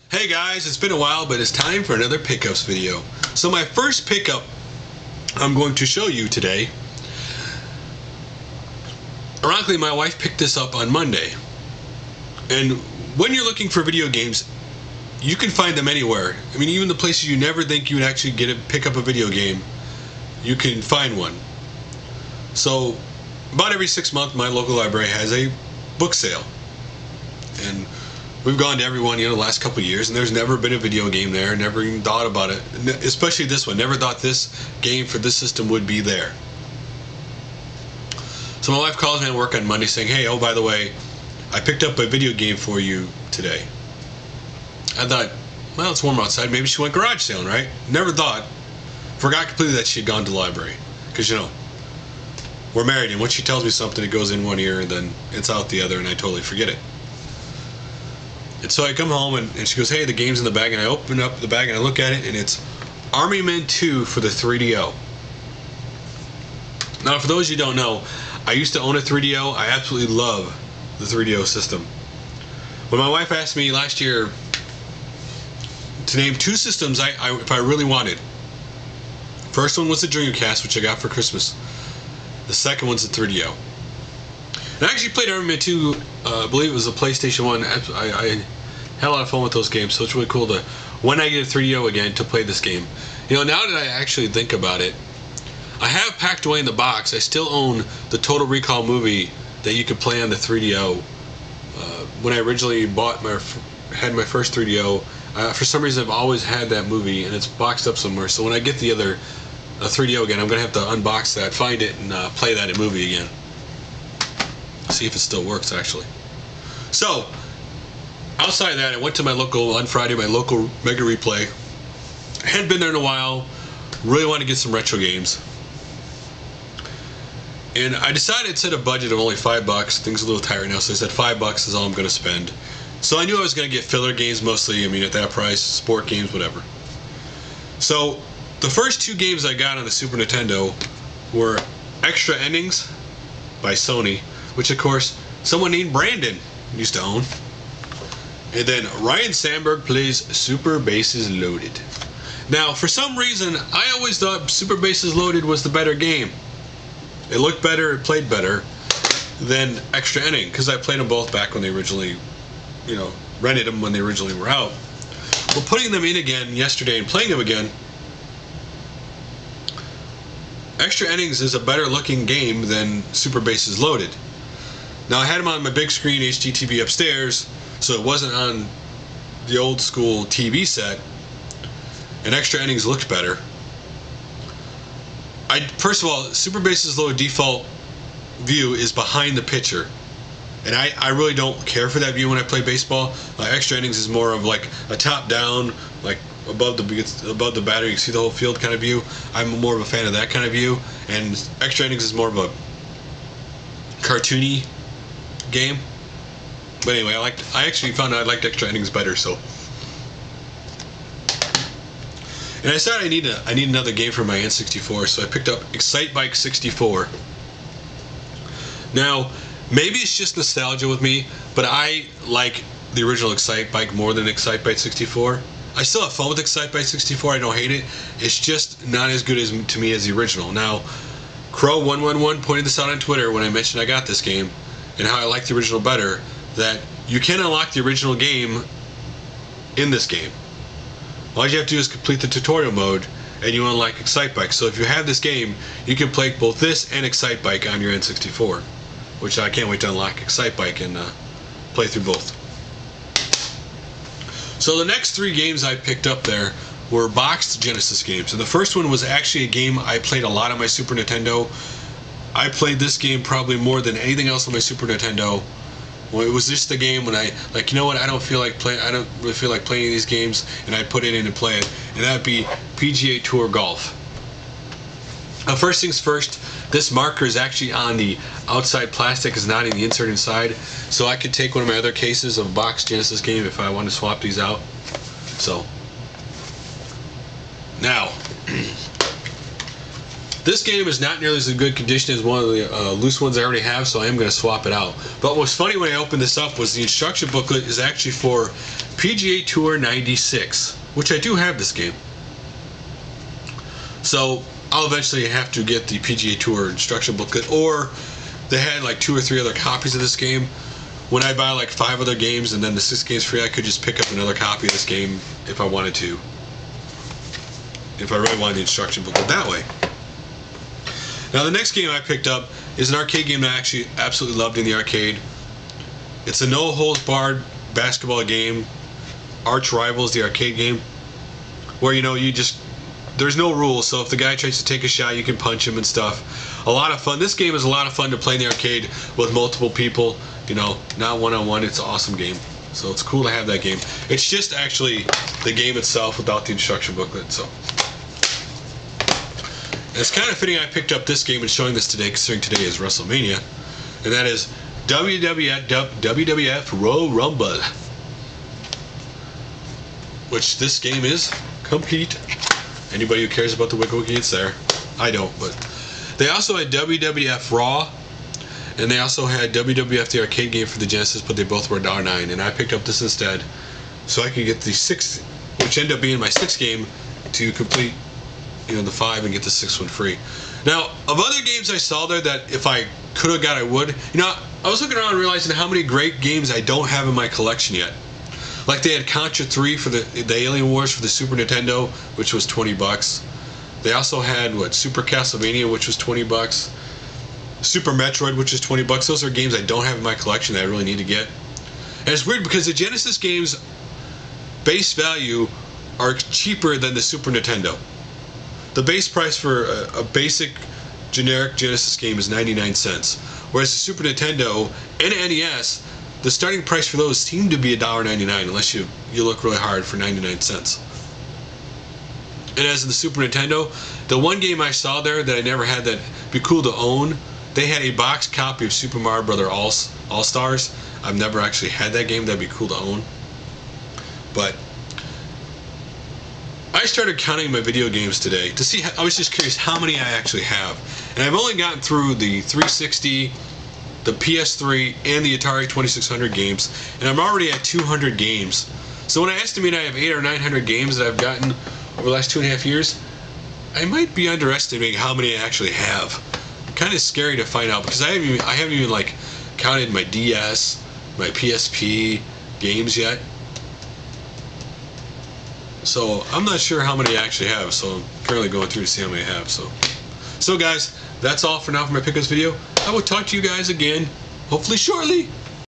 Hey guys, it's been a while, but it's time for another pickups video. So my first pickup I'm going to show you today, ironically my wife picked this up on Monday. And when you're looking for video games, you can find them anywhere. I mean, even the places you never think you would actually pick up a video game, you can find one. So about every 6 months my local library has a book sale. And we've gone to every one, the last couple of years, and there's never been a video game there. Never even thought about it, especially this one. Never thought this game for this system would be there. So my wife calls me at work on Monday saying, hey, oh, by the way, I picked up a video game for you today. I thought, well, it's warm outside. Maybe she went garage sailing, right? Never thought. Forgot completely that she had gone to the library. Because, we're married, and once she tells me something, it goes in one ear, and then it's out the other, and I totally forget it. And so I come home and she goes, hey, the game's in the bag, and I open up the bag and I look at it, and it's Army Men 2 for the 3DO. Now, for those you don't know, I used to own a 3DO. I absolutely love the 3DO system. When my wife asked me last year to name two systems if I really wanted, first one was the Dreamcast, which I got for Christmas. The second one's the 3DO. And I actually played Army Men 2, I believe it was a PlayStation 1. I had a lot of fun with those games, so it's really cool to, when I get a 3DO again, to play this game. Now that I actually think about it, I have packed away in the box. I still own the Total Recall movie that you could play on the 3DO. When I originally had my first 3DO, for some reason I've always had that movie, and it's boxed up somewhere. So when I get the other 3DO again, I'm going to have to unbox that, find it, and play that movie again. See if it still works, actually. So outside of that, I went to my local on Friday, my local Mega Replay. I hadn't been there in a while. Really wanted to get some retro games, and I decided to set a budget of only $5. Things are a little tight right now, so I said $5 is all I'm going to spend. So I knew I was going to get filler games mostly. I mean, at that price, sport games, whatever. So the first two games I got on the Super Nintendo were Extra Endings by Sony, which of course someone named Brandon used to own. And then Ryan Sandberg Plays Super Bases Loaded. Now, for some reason, I always thought Super Bases Loaded was the better game. It looked better, it played better than Extra Inning, because I played them both back when they originally, rented them when they originally were out. Well, putting them in again yesterday and playing them again, Extra Innings is a better looking game than Super Bases Loaded. Now, I had them on my big screen HDTV upstairs, so it wasn't on the old school TV set, and Extra Innings looked better. First of all, Super Bases Loaded default view is behind the pitcher, and I really don't care for that view when I play baseball. Extra Innings is more of like a top-down, like above the batter, you can see the whole field kind of view. I'm more of a fan of that kind of view, and Extra Innings is more of a cartoony game. But anyway, I actually found out I liked Extra Innings better. So, and I decided I need another game for my N64, so I picked up Excite Bike 64. Now, maybe it's just nostalgia with me, but I like the original Excite Bike more than Excite Bike 64. I still have fun with Excite Bike 64. I don't hate it. It's just not as good to me as the original. Now, Crow111 pointed this out on Twitter when I mentioned I got this game, and how I like the original better, that you can unlock the original game in this game. All you have to do is complete the tutorial mode, and you unlock Excite Bike. So if you have this game, you can play both this and Excite Bike on your N64, which I can't wait to unlock Excite Bike and play through both. So the next three games I picked up there were boxed Genesis games. And the first one was actually a game I played a lot on my Super Nintendo. I played this game probably more than anything else on my Super Nintendo. Well, it was just the game when I I don't really feel like playing these games, and I put it in and play it, and that'd be PGA Tour Golf. Now, first things first, this marker is actually on the outside plastic, is not in the insert inside, so I could take one of my other cases of boxed Genesis game if I want to swap these out. So now This game is not nearly as good condition as one of the loose ones I already have, so I am going to swap it out. But what's funny when I opened this up was the instruction booklet is actually for PGA Tour 96, which I do have this game. So I'll eventually have to get the PGA Tour instruction booklet, or they had like 2 or 3 other copies of this game. When I buy like 5 other games and then the 6th game's free, I could just pick up another copy of this game if I wanted to. If I really wanted the instruction booklet that way. Now the next game I picked up is an arcade game that I actually absolutely loved in the arcade. It's a no-holds-barred basketball game, Arch Rivals, the arcade game, where there's no rules, so if the guy tries to take a shot, you can punch him and stuff. A lot of fun. This game is a lot of fun to play in the arcade with multiple people, not one-on-one. It's an awesome game. So it's cool to have that game. It's just actually the game itself without the instruction booklet. So it's kind of fitting I picked up this game and showing this today, considering today is WrestleMania, and that is WWF Royal Rumble, which this game is complete. Anybody who cares about the wiki, it's there. I don't, but they also had WWF Raw, and they also had WWF the arcade game for the Genesis, but they both were $1.09, and I picked up this instead so I could get the 6th, which ended up being my 6th game, to complete the 5 and get the 6th one free. Now, of other games I saw there that if I could have got, I would. I was looking around and realizing how many great games I don't have in my collection yet. Like they had Contra 3 for the Alien Wars for the Super Nintendo, which was $20. They also had Super Castlevania, which was $20. Super Metroid, which is $20. Those are games I don't have in my collection that I really need to get. And it's weird because the Genesis games base value are cheaper than the Super Nintendo. The base price for a basic generic Genesis game is 99 cents, whereas the Super Nintendo and NES, the starting price for those seem to be $1.99 unless you look really hard for 99 cents. And as in the Super Nintendo, the one game I saw there that I never had that'd be cool to own, they had a box copy of Super Mario Bros. All-Stars. I've never actually had that game. That'd be cool to own. But I started counting my video games today to see. I was just curious how many I actually have, and I've only gotten through the 360, the PS3, and the Atari 2600 games, and I'm already at 200 games. So when I estimate I have 800 or 900 games that I've gotten over the last 2.5 years, I might be underestimating how many I actually have. Kind of scary to find out because I haven't even like counted my DS, my PSP games yet. So I'm not sure how many I actually have, so I'm currently going through to see how many I have. So guys, that's all for now for my pickups video. I will talk to you guys again, hopefully shortly.